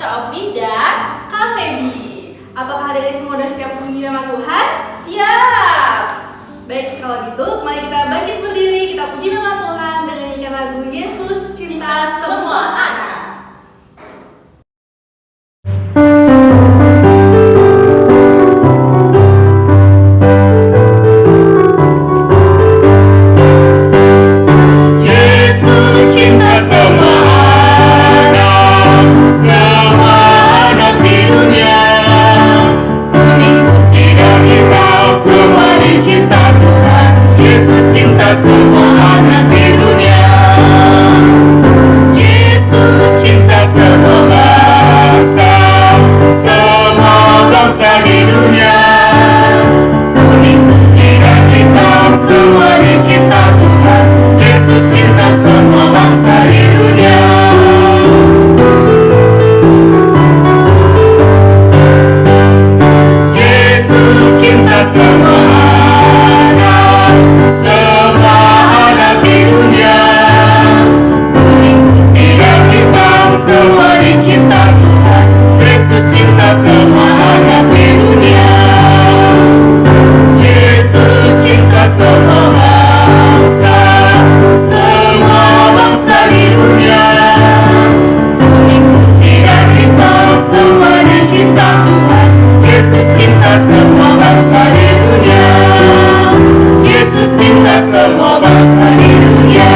Ovi dan Kak Feby. Apakah adik-adik semua sudah siap memuji nama Tuhan? siap. Baik, kalau gitu mari kita bangkit berdiri, kita puji nama Tuhan dengan nyanyikan lagu Yesus Cinta Semua Anak. Semua anak di dunia, Yesus cinta semua bangsa, semua bangsa di dunia. Kuning, putih dan hitam, semua dicinta Tuhan. Yesus cinta semua bangsa di dunia. Yesus cinta semua anak, semua anak di dunia. Kuning, putih dan hitam, semua dicinta Tuhan. Yesus cinta semua anak di dunia. Yesus cinta semua bangsa, semua bangsa di dunia. Kuning, putih dan hitam, semua dicinta Tuhan. Yesus cinta semua bangsa di dunia. Yesus cinta semua bangsa di dunia.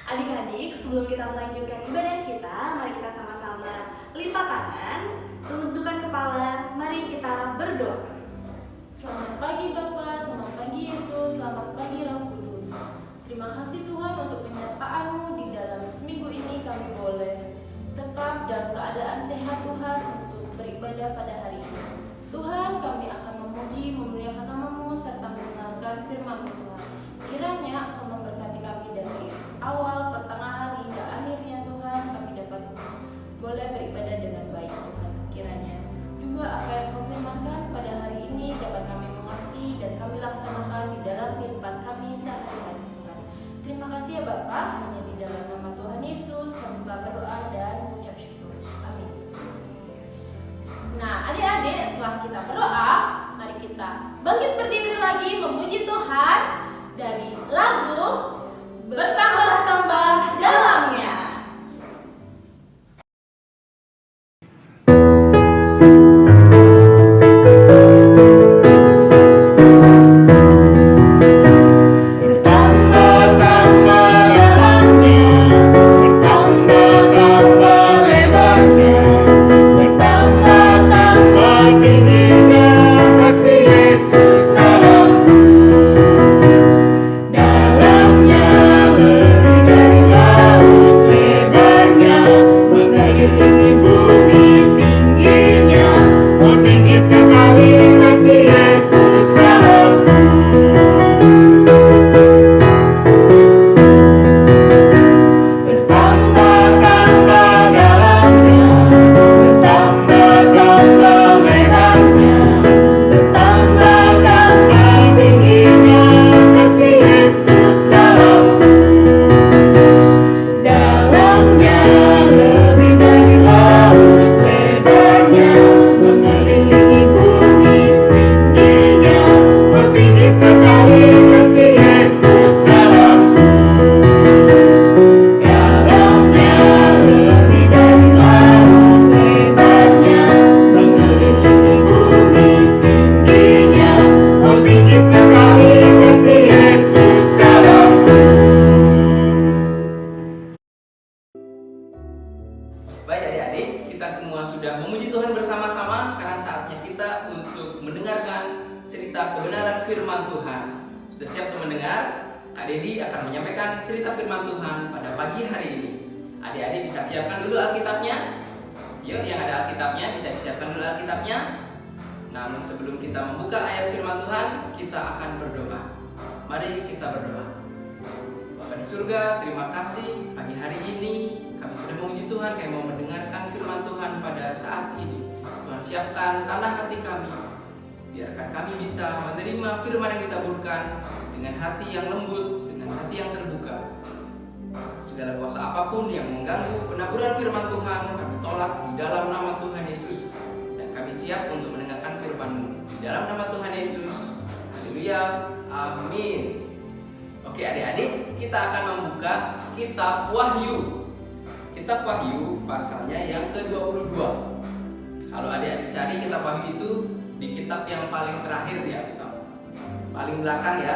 Adik-adik, sebelum kita melanjutkan ibadah kita, mari kita sama-sama lipat tangan, tundukkan kepala, mari kita berdoa. Selamat pagi Bapak, selamat pagi Yesus, selamat pagi Roh Kudus. Terima kasih Tuhan untuk penyertaan-Mu di dalam seminggu ini kami boleh tetap dalam keadaan sehat Tuhan untuk beribadah pada hari ini. Tuhan, kami akan memuji, memuliakan nama-Mu serta mendengarkan firman-Mu Tuhan. Kiranya Engkau memberkati kami dari awal, pertengahan hingga akhirnya Tuhan, kami dapat boleh beribadah dengan baik Tuhan. Kiranya juga apa yang Kau firmankan pada hari ini dapat kami mengerti dan kami laksanakan di dalam kehidupan kami sehari-hari Tuhan. Terima kasih ya Bapak, hanya di dalam nama Tuhan Yesus kami telah berdoa dan mengucap syukur. Amin. Nah, adik-adik, setelah kita berdoa, mari kita bangkit berdiri lagi memuji Tuhan dari lagu Bertambah-tambah Dalamnya. Bertambah-tambah dalamnya, bertambah-tambah lebarnya, bertambah-tambah tingginya kasih Yesus dalamku. Dalamnya lebih dari laut, lebarnya mengelilingi bumi, tingginya oh tinggi sekali kasih Yesus dalamku. Bertambah-tambah dalamnya, bertambah-tambah lebarnya, bertambah-tambah tingginya kasih Yesus dalamku. Dalamnya lebih dari laut, lebarnya mengelilingi bumi, tingginya oh tinggi sekali kasih Yesus dalamku. Dalamnya lebih dari laut, lebarnya mengelilingi bumi, tingginya oh tinggi sekali kasih Yesus dalamku. Baik adik-adik, kita semua sudah memuji Tuhan bersama-sama. Sekarang saatnya kita untuk mendengarkan cerita kebenaran firman Tuhan. Sudah siap untuk mendengar? Kak Dedi akan menyampaikan cerita firman Tuhan pada pagi hari ini. Adik-adik bisa siapkan dulu Alkitabnya. Yuk, yang ada Alkitabnya bisa disiapkan dulu Alkitabnya. Namun sebelum kita membuka ayat firman Tuhan, kita akan berdoa. Mari kita berdoa. Bapa di surga, terima kasih pagi hari ini kami sudah memuji Tuhan, kami mau mendengarkan firman Tuhan pada saat ini. Tuhan siapkan tanah hati kami, biarkan kami bisa menerima firman yang ditaburkan dengan hati yang lembut, dengan hati yang terbuka. segala kuasa apapun yang mengganggu penaburan firman Tuhan kami tolak di dalam nama Tuhan Yesus. Dan kami siap untuk mendengarkan firman-Mu di dalam nama Tuhan Yesus. Haleluya, amin. Oke adik-adik, kita akan membuka kitab Wahyu. Kitab Wahyu pasalnya yang ke-22. Kalau adik-adik cari kitab Wahyu itu di kitab yang paling terakhir di Alkitab, paling belakang ya.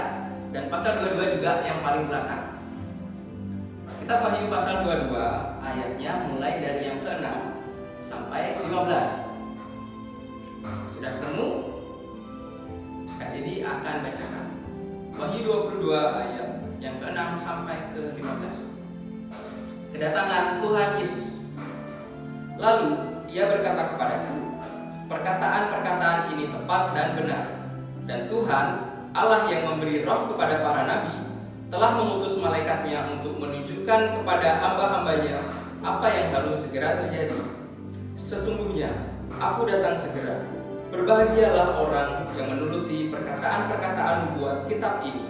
Dan pasal 22 juga yang paling belakang. Kitab Wahyu pasal 22 ayatnya mulai dari yang ke-6 sampai 15. Sudah ketemu? Kak Dedi akan bacakan Wahyu 22 ayat yang ke-6 sampai ke-15. Kedatangan Tuhan Yesus. Lalu ia berkata kepadaku, perkataan-perkataan ini tepat dan benar. Dan Tuhan, Allah yang memberi roh kepada para nabi, telah mengutus malaikatnya untuk menunjukkan kepada hamba-hambanya apa yang harus segera terjadi. Sesungguhnya, aku datang segera. Berbahagialah orang yang menuruti perkataan-perkataan nubuat kitab ini.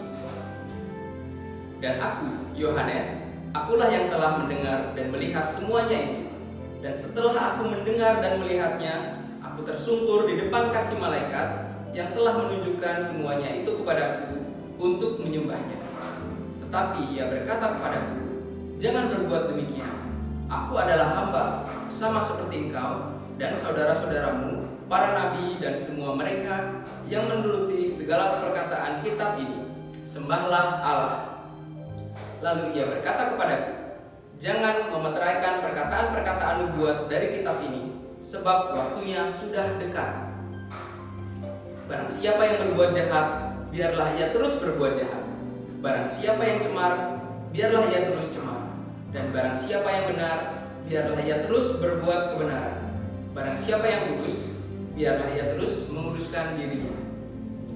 Dan aku, Yohanes, akulah yang telah mendengar dan melihat semuanya itu. Dan setelah aku mendengar dan melihatnya, aku tersungkur di depan kaki malaikat yang telah menunjukkan semuanya itu kepadaku untuk menyembahnya. Tetapi ia berkata kepadaku, jangan berbuat demikian. Aku adalah hamba, sama seperti engkau dan saudara-saudaramu, para nabi dan semua mereka yang menuruti segala perkataan kitab ini. Sembahlah Allah. Lalu ia berkata kepadaku, jangan memeteraikan perkataan-perkataan nubuat dari kitab ini, sebab waktunya sudah dekat. Barang siapa yang berbuat jahat, biarlah ia terus berbuat jahat. Barang siapa yang cemar, biarlah ia terus cemar. Dan barang siapa yang benar, biarlah ia terus berbuat kebenaran. Barang siapa yang kudus, biarlah ia terus menguduskan dirinya.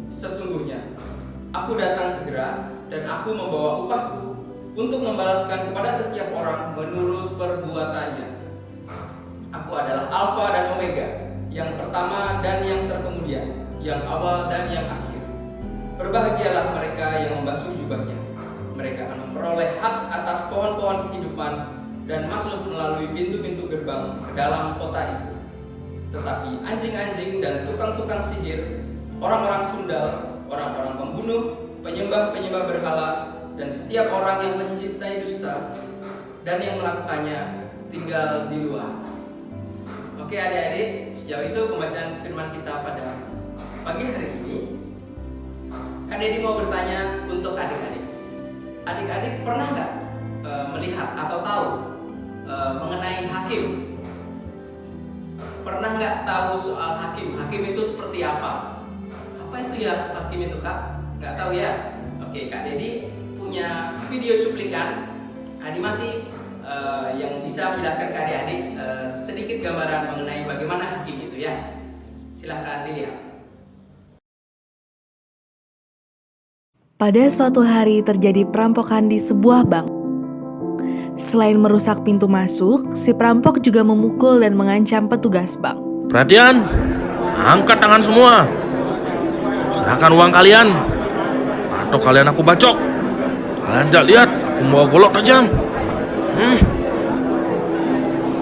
Sesungguhnya, aku datang segera dan aku membawa upahku untuk membalaskan kepada setiap orang menurut perbuatannya. Aku adalah Alfa dan Omega, yang pertama dan yang terkemudian, yang awal dan yang akhir. Berbahagialah mereka yang membasuh jubahnya. Mereka akan memperoleh hak atas pohon-pohon kehidupan dan masuk melalui pintu-pintu gerbang ke dalam kota itu. Tetapi anjing-anjing dan tukang-tukang sihir, orang-orang sundal, orang-orang pembunuh, penyembah-penyembah berhala, dan setiap orang yang mencintai dusta dan yang melakukannya tinggal di luar. Oke adik-adik, sejauh itu pembacaan firman kita pada pagi hari ini. Kak Dedi mau bertanya untuk adik-adik. Adik-adik pernah nggak melihat atau tahu mengenai hakim? Pernah nggak tahu soal hakim? Hakim itu seperti apa? Apa itu ya hakim itu kak? Nggak tahu ya? Oke, Kak Dedi punya video cuplikan animasi yang bisa menjelaskan ke adik-adik sedikit gambaran mengenai bagaimana hakim itu ya. Silahkan dilihat. Pada suatu hari terjadi perampokan di sebuah bank. Selain merusak pintu masuk, si perampok juga memukul dan mengancam petugas bank. Perhatian, angkat tangan semua. Serahkan uang kalian, atau kalian aku bacok. Kalian tidak lihat, aku bawa golok tajam.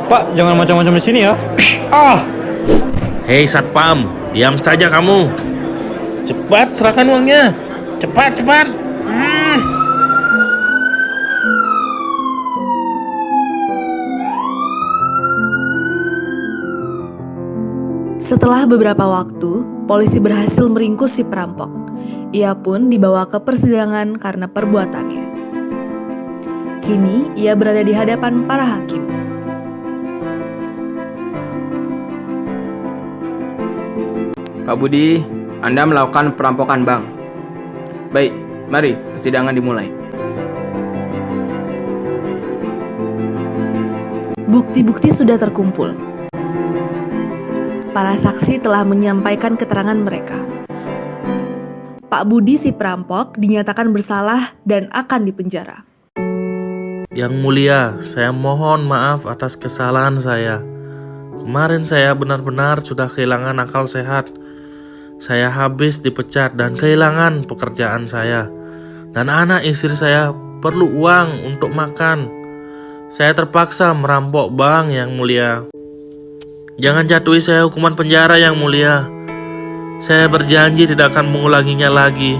Pak, jangan macam-macam di sini ya. Hei satpam, diam saja kamu. Cepat serahkan uangnya. Cepat, cepat. Setelah beberapa waktu, polisi berhasil meringkus si perampok. Ia pun dibawa ke persidangan karena perbuatannya. Kini, ia berada di hadapan para hakim. Pak Budi, Anda melakukan perampokan bank. Baik, mari persidangan dimulai. Bukti-bukti sudah terkumpul. Para saksi telah menyampaikan keterangan mereka. Pak Budi si perampok dinyatakan bersalah dan akan dipenjara. Yang mulia, saya mohon maaf atas kesalahan saya. Kemarin saya benar-benar sudah kehilangan akal sehat. Saya habis dipecat dan kehilangan pekerjaan saya. Dan anak istri saya perlu uang untuk makan. Saya terpaksa merampok bank, Yang Mulia. Jangan jatuhi saya hukuman penjara, Yang Mulia. Saya berjanji tidak akan mengulanginya lagi.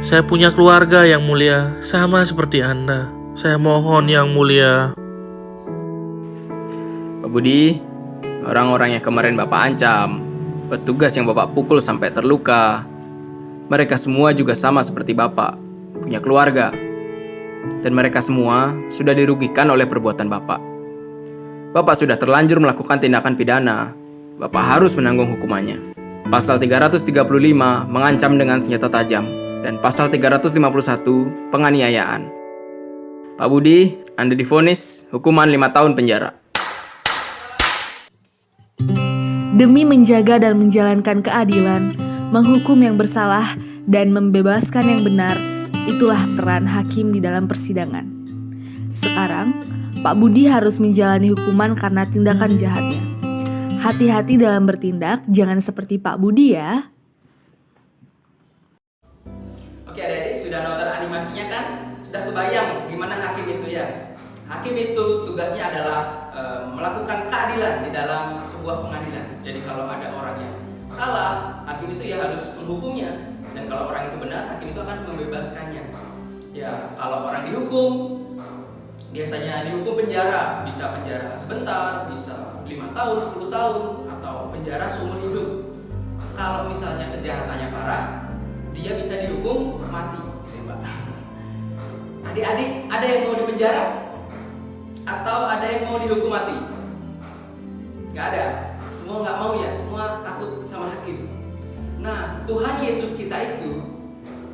Saya punya keluarga, Yang Mulia, sama seperti Anda. Saya mohon, Yang Mulia. Pak Budi, orang-orang yang kemarin Bapak ancam, petugas yang Bapak pukul sampai terluka, mereka semua juga sama seperti Bapak, punya keluarga. Dan mereka semua sudah dirugikan oleh perbuatan Bapak. Bapak sudah terlanjur melakukan tindakan pidana. Bapak harus menanggung hukumannya. Pasal 335 mengancam dengan senjata tajam, dan pasal 351 penganiayaan. Pak Budi, Anda divonis hukuman 5 tahun penjara. Demi menjaga dan menjalankan keadilan, menghukum yang bersalah, dan membebaskan yang benar, itulah peran hakim di dalam persidangan. Sekarang, Pak Budi harus menjalani hukuman karena tindakan jahatnya. Hati-hati dalam bertindak, jangan seperti Pak Budi ya. Oke adik-adik, sudah nonton animasinya kan? Sudah kebayang gimana hakim itu ya? Hakim itu tugasnya adalah melakukan keadilan di dalam sebuah pengadilan. Jadi kalau ada orang yang salah, hakim itu ya harus menghukumnya. Dan kalau orang itu benar, hakim itu akan membebaskannya. Ya, kalau orang dihukum, biasanya dihukum penjara. Bisa penjara sebentar, bisa 5 tahun, 10 tahun, atau penjara seumur hidup. Kalau misalnya kejahatannya parah, dia bisa dihukum mati. Adik-adik, ada yang mau dipenjara? Atau ada yang mau dihukum mati? Gak ada. Semua gak mau ya, semua takut sama hakim. Nah, Tuhan Yesus kita itu,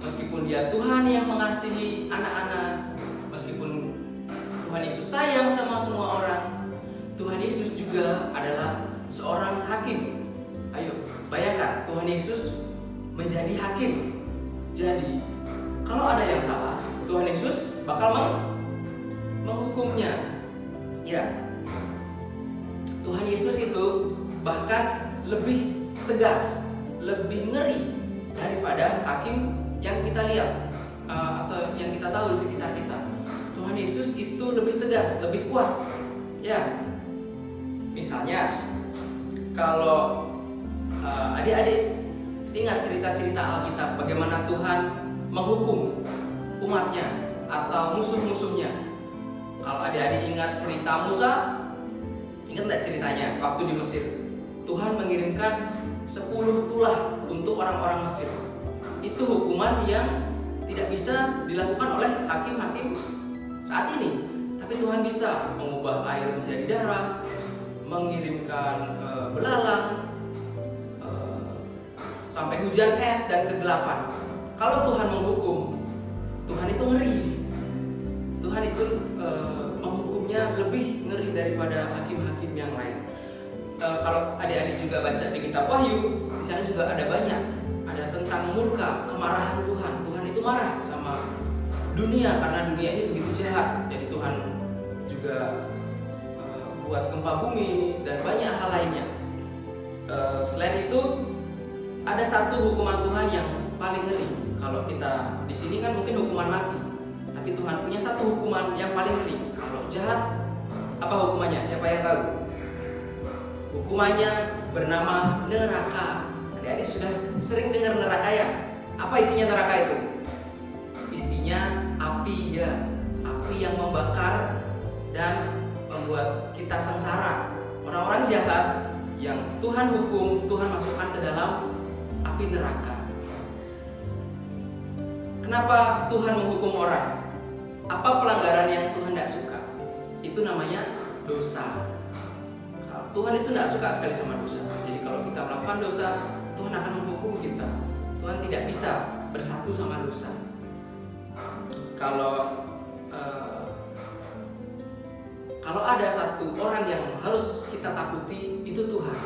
meskipun dia Tuhan yang mengasihi anak-anak, meskipun Tuhan Yesus sayang sama semua orang, Tuhan Yesus juga adalah seorang hakim. Ayo, bayangkan Tuhan Yesus menjadi hakim. Jadi, kalau ada yang salah, Tuhan Yesus bakal menghukumnya. Ya, Tuhan Yesus itu bahkan lebih tegas, lebih ngeri daripada hakim yang kita lihat atau yang kita tahu di sekitar kita. Tuhan Yesus itu lebih tegas, lebih kuat. Ya, misalnya kalau adik-adik ingat cerita-cerita Alkitab bagaimana Tuhan menghukum umatnya atau musuh-musuhnya. Kalau adik-adik ingat cerita Musa, ingat nggak ceritanya waktu di Mesir? Tuhan mengirimkan 10 tulah untuk orang-orang Mesir. Itu hukuman yang tidak bisa dilakukan oleh hakim-hakim saat ini. Tapi Tuhan bisa mengubah air menjadi darah, mengirimkan belalang, sampai hujan es dan kegelapan. Kalau Tuhan menghukum, Tuhan itu ngeri. Tuhan itu menghukumnya lebih ngeri daripada hakim-hakim yang lain. Kalau adik-adik juga baca di kitab Wahyu, di sana juga ada banyak, ada tentang murka, kemarahan Tuhan. Tuhan itu marah sama dunia karena dunia ini begitu jahat. Jadi Tuhan juga buat gempa bumi dan banyak hal lainnya. Selain itu, ada satu hukuman Tuhan yang paling ngeri. Kalau kita di sini kan mungkin hukuman mati, tapi Tuhan punya satu hukuman yang paling ngeri. Kalau jahat, apa hukumannya? Siapa yang tahu? Hukumannya bernama neraka. Adik-adik sudah sering dengar neraka ya? Apa isinya neraka itu? Isinya api ya, api yang membakar dan membuat kita sengsara. Orang-orang jahat yang Tuhan hukum, Tuhan masukkan ke dalam api neraka. Kenapa Tuhan menghukum orang? Apa pelanggaran yang Tuhan tidak suka? Itu namanya dosa. Tuhan itu tidak suka sekali sama dosa. Jadi kalau kita melakukan dosa, Tuhan akan menghukum kita. Tuhan tidak bisa bersatu sama dosa. Kalau ada satu orang yang harus kita takuti, itu Tuhan.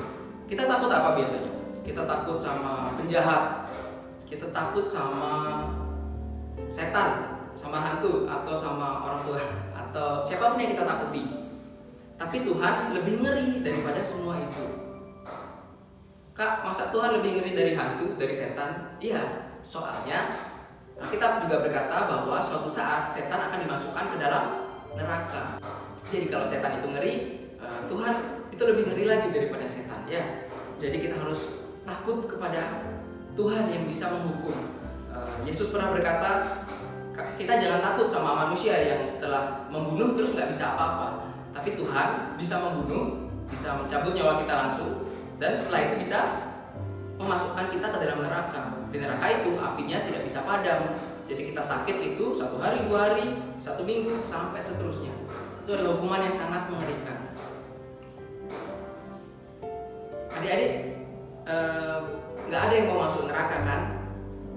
Kita takut apa biasanya? Kita takut sama penjahat, kita takut sama setan, sama hantu, atau sama orang tua, atau siapapun yang kita takuti. Tapi Tuhan lebih ngeri daripada semua itu. Kak, masa Tuhan lebih ngeri dari hantu, dari setan? Iya, soalnya Alkitab juga berkata bahwa suatu saat setan akan dimasukkan ke dalam neraka. Jadi kalau setan itu ngeri, Tuhan itu lebih ngeri lagi daripada setan, ya. Jadi kita harus takut kepada Tuhan yang bisa menghukum. Yesus pernah berkata, kita jangan takut sama manusia yang setelah membunuh terus nggak bisa apa-apa. Tapi Tuhan bisa membunuh, bisa mencabut nyawa kita langsung, dan setelah itu bisa memasukkan kita ke dalam neraka. Di neraka itu apinya tidak bisa padam. Jadi kita sakit itu 1 hari, 2 hari, 1 minggu, sampai seterusnya. Itu adalah hukuman yang sangat mengerikan. Adik-adik, nggak ada yang mau masuk neraka kan?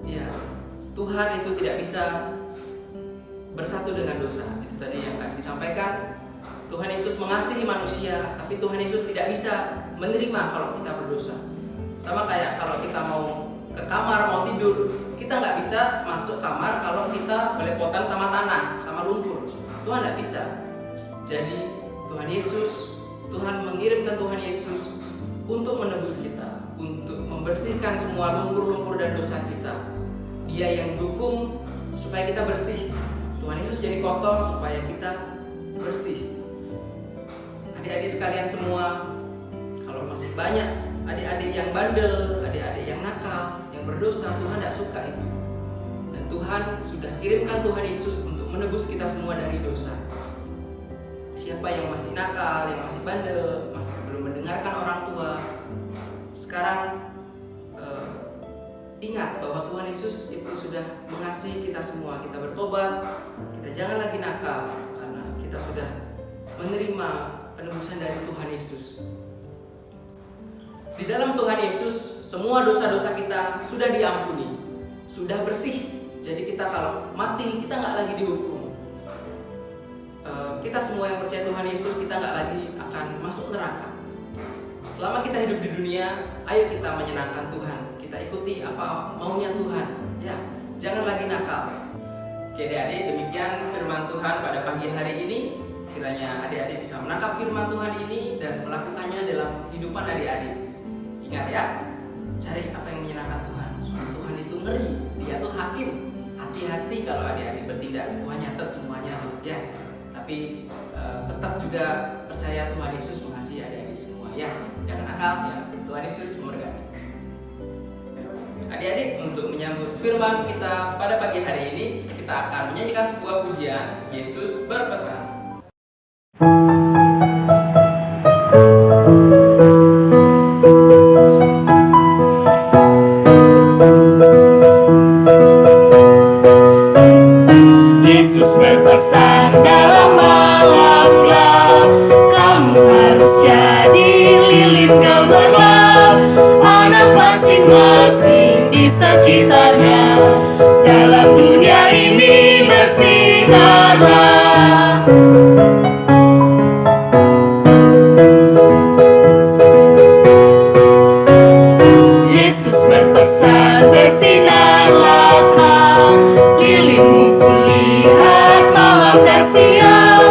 Ya, Tuhan itu tidak bisa bersatu dengan dosa. Itu tadi yang akan disampaikan. Tuhan Yesus mengasihi manusia, tapi Tuhan Yesus tidak bisa menerima kalau kita berdosa. Sama kayak kalau kita mau ke kamar, mau tidur, kita nggak bisa masuk kamar kalau kita belepotan sama tanah, sama lumpur. Tuhan nggak bisa. Jadi Tuhan mengirimkan Tuhan Yesus untuk menebus kita, untuk membersihkan semua lumpur-lumpur dan dosa kita. Dia yang hukum supaya kita bersih. Tuhan Yesus jadi kotor supaya kita bersih. Adik-adik sekalian semua, kalau masih banyak adik-adik yang bandel, adik-adik yang nakal, yang berdosa, Tuhan tidak suka itu. Dan Tuhan sudah kirimkan Tuhan Yesus untuk menebus kita semua dari dosa. Siapa yang masih nakal, yang masih bandel, masih belum mendengarkan orang tua, sekarang ingat bahwa Tuhan Yesus itu sudah mengasihi kita semua. Kita bertobat, kita jangan lagi nakal, karena kita sudah menerima penebusan dari Tuhan Yesus. Di dalam Tuhan Yesus, semua dosa-dosa kita sudah diampuni, sudah bersih. Jadi kita kalau mati, kita nggak lagi dihukum. Kita semua yang percaya Tuhan Yesus, kita nggak lagi akan masuk neraka. Selama kita hidup di dunia, ayo kita menyenangkan Tuhan. Kita ikuti apa maunya Tuhan. Ya, jangan lagi nakal. Oke adik-adik, demikian firman Tuhan pada pagi hari ini. Kiranya adik-adik bisa menangkap firman Tuhan ini dan melakukannya dalam kehidupan adik-adik. Ingat ya, cari apa yang menyenangkan Tuhan. Soalnya Tuhan itu ngeri, Dia tuh hakim. Hati-hati kalau adik-adik bertindak, Tuhan nyatet semuanya tuh, ya. Tapi tetap juga percaya Tuhan Yesus mengasihi adik-adik semua, ya. Jangan nakal, ya. Tuhan Yesus memberkati. Adik-adik, untuk menyambut firman kita pada pagi hari ini, kita akan menyanyikan sebuah pujian, Yesus berpesan. Yesus berpesan dalam malam gelap, kamu harus jadi lilin gemerlap. Anak masing-masing di sekitarnya, dalam dunia ini bersinarlah. Yesus berpesan, bersinarlah kau, lilinmu kulihat malam dan siang.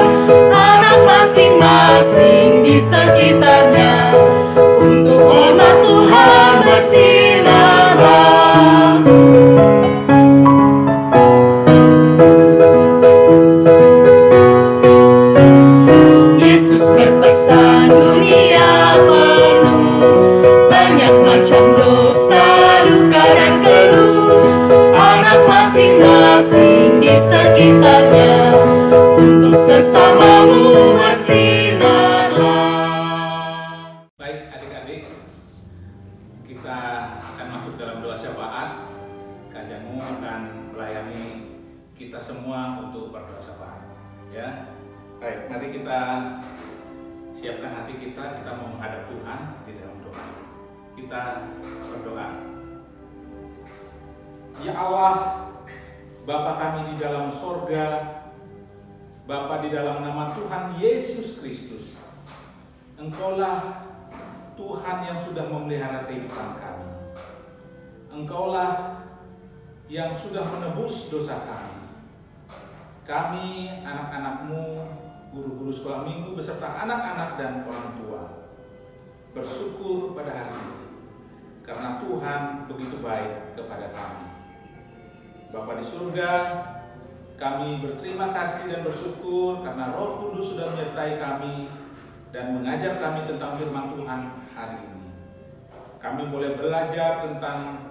Anak masing-masing di sekitarnya, untuk hormat Tuhan bersinarlah. Yesus berpesan, dunia penuh banyak macam dosa, duka dan keluh. Anak masing-masing di sekitarnya, untuk sesamamu bersinarlah. Baik adik-adik, kita akan masuk dalam doa syafaat. Kak Jamu akan melayani kita semua untuk berdoa syafaat. Ya, baik. Mari kita siapkan hati kita mau menghadap Tuhan di dalam doa. Kita berdoa. Ya Allah, Bapa kami di dalam sorga, Bapa di dalam nama Tuhan Yesus Kristus, Engkaulah Tuhan yang sudah memelihara kehidupan kami. Engkaulah yang sudah menebus dosa kami. Kami anak-anak-Mu, guru-guru sekolah minggu beserta anak-anak dan orang tua, bersyukur pada hari ini karena Tuhan begitu baik kepada kami. Bapa di surga, Kami berterima kasih dan bersyukur karena Roh Kudus sudah menyertai kami dan mengajar kami tentang firman Tuhan hari ini. Kami boleh belajar tentang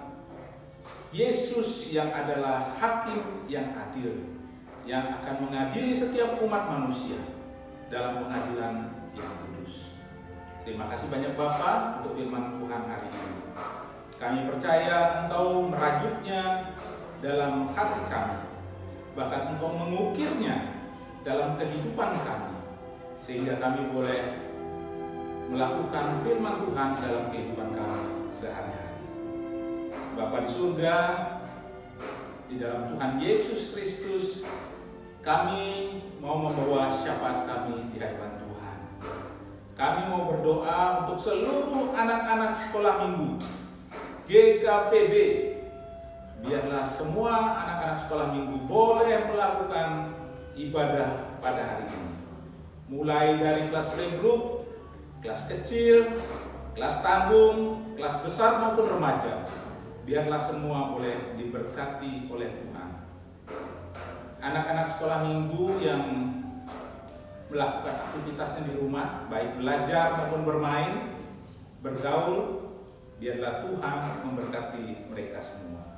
Yesus yang adalah hakim yang adil, yang akan mengadili setiap umat manusia dalam pengadilan yang kudus. Terima kasih banyak Bapa untuk firman Tuhan hari ini. Kami percaya Engkau merajutnya dalam hati kami, bahkan Engkau mengukirnya dalam kehidupan kami, sehingga kami boleh melakukan firman Tuhan dalam kehidupan kami sehari-hari. Bapa di surga, di dalam Tuhan Yesus Kristus, kami mau membawa syafaat kami di hadapan Tuhan. Kami mau berdoa untuk seluruh anak-anak sekolah minggu GKPB. Biarlah semua anak-anak sekolah minggu boleh melakukan ibadah pada hari ini. Mulai dari kelas playgroup, kelas kecil, kelas tanggung, kelas besar maupun remaja. Biarlah semua boleh diberkati oleh Tuhan. Anak-anak sekolah minggu yang melakukan aktivitasnya di rumah, baik belajar maupun bermain, bergaul, biarlah Tuhan memberkati mereka semua.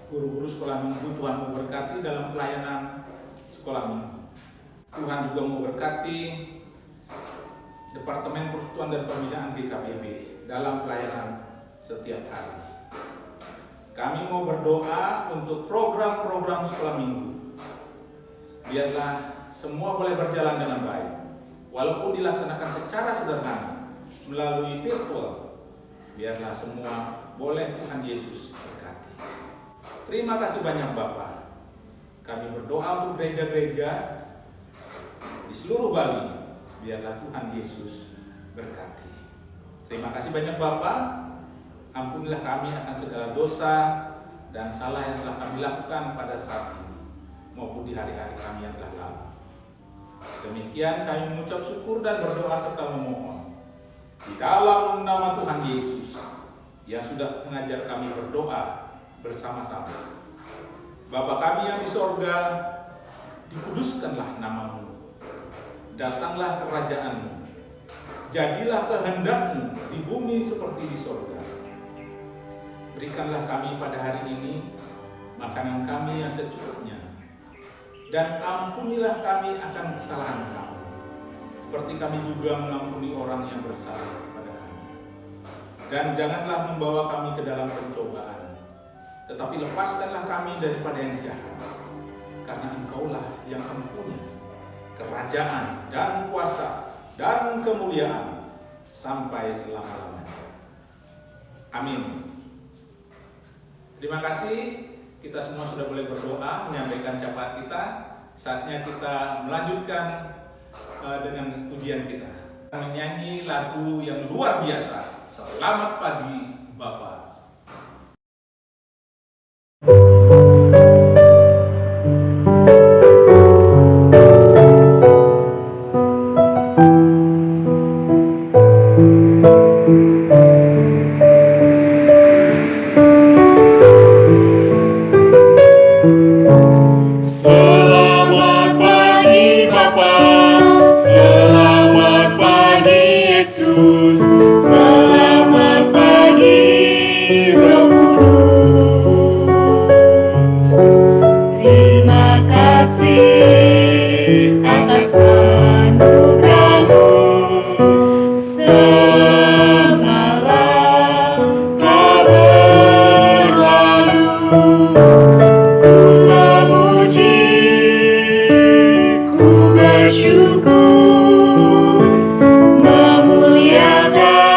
Guru-guru sekolah minggu Tuhan memberkati dalam pelayanan sekolah minggu. Tuhan juga memberkati Departemen Persekutuan dan Pembinaan GKPB dalam pelayanan setiap hari. Kami mau berdoa untuk program-program sekolah minggu. Biarlah semua boleh berjalan dengan baik, walaupun dilaksanakan secara sederhana melalui virtual. Biarlah semua boleh Tuhan Yesus berkati. Terima kasih banyak Bapak. Kami berdoa untuk gereja-gereja di seluruh Bali. Biarlah Tuhan Yesus berkati. Terima kasih banyak Bapak. Ampunilah kami akan segala dosa dan salah yang telah kami lakukan pada saat ini maupun di hari-hari kami yang telah lalu. Demikian kami mengucap syukur dan berdoa serta memohon di dalam nama Tuhan Yesus yang sudah mengajar kami berdoa bersama-sama. Bapa kami yang di sorga, dikuduskanlah nama-Mu. Datanglah kerajaan-Mu. Jadilah kehendak-Mu di bumi seperti di sorga. Berikanlah kami pada hari ini makanan kami yang secukupnya, dan ampunilah kami akan kesalahan kami, seperti kami juga mengampuni orang yang bersalah kepada kami. Dan janganlah membawa kami ke dalam pencobaan, tetapi lepaskanlah kami daripada yang jahat, karena Engkaulah yang mempunyai kerajaan dan kuasa dan kemuliaan sampai selama-lamanya. Amin. Terima kasih, kita semua sudah boleh berdoa, menyampaikan syafaat kita. Saatnya kita melanjutkan dengan pujian kita. Menyanyi lagu yang luar biasa, Selamat Pagi Bapa. Selamat pagi Bapa, selamat pagi Yesus, selamat pagi Roh Kudus. Terima kasih atas anugerah-Mu, semalam tak berlalu. Ku memuji, ku bersyukur, memuliakan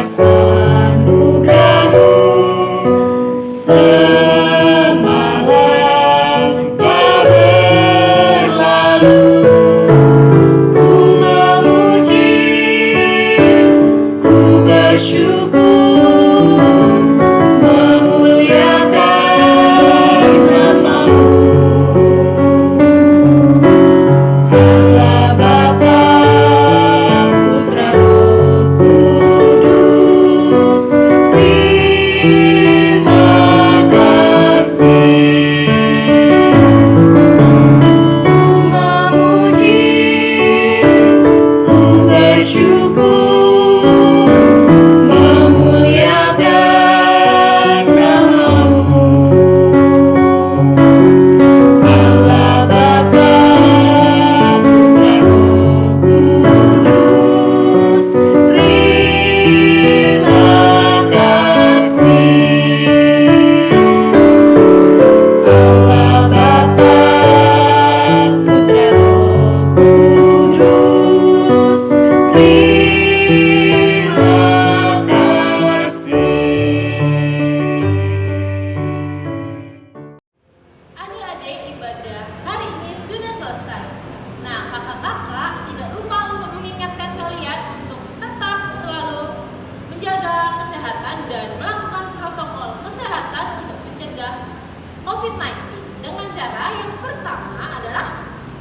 atas anugerahmu. Semalam telah berlalu, ku memuji, ku bersyukur, memuliakan namamu. Allah Bapa, Putra, Roh Kudus, terima kasih. Ku memuji, ku bersyukur, memuliakan namamu. Allah Bapa, Putra, Roh Kudus, terima kasih. Allah Bapa, Putra, Roh Kudus, terima kasih. Adik-adik, ibadah hari ini sudah selesai. Nah, kakak-kakak tidak lupa untuk mengingatkan kalian untuk tetap selalu menjaga kesehatan dan melakukan protokol kesehatan untuk mencegah COVID-19 dengan cara yang pertama adalah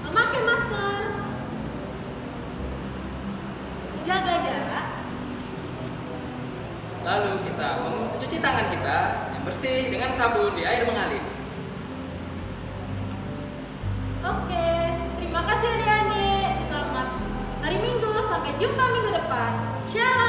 memakai masker, jaga jarak, Lalu kita mencuci tangan kita yang bersih dengan sabun di air mengalir. Oke, terima kasih adik-adik. Selamat hari Minggu, sampai jumpa minggu depan. Shalom.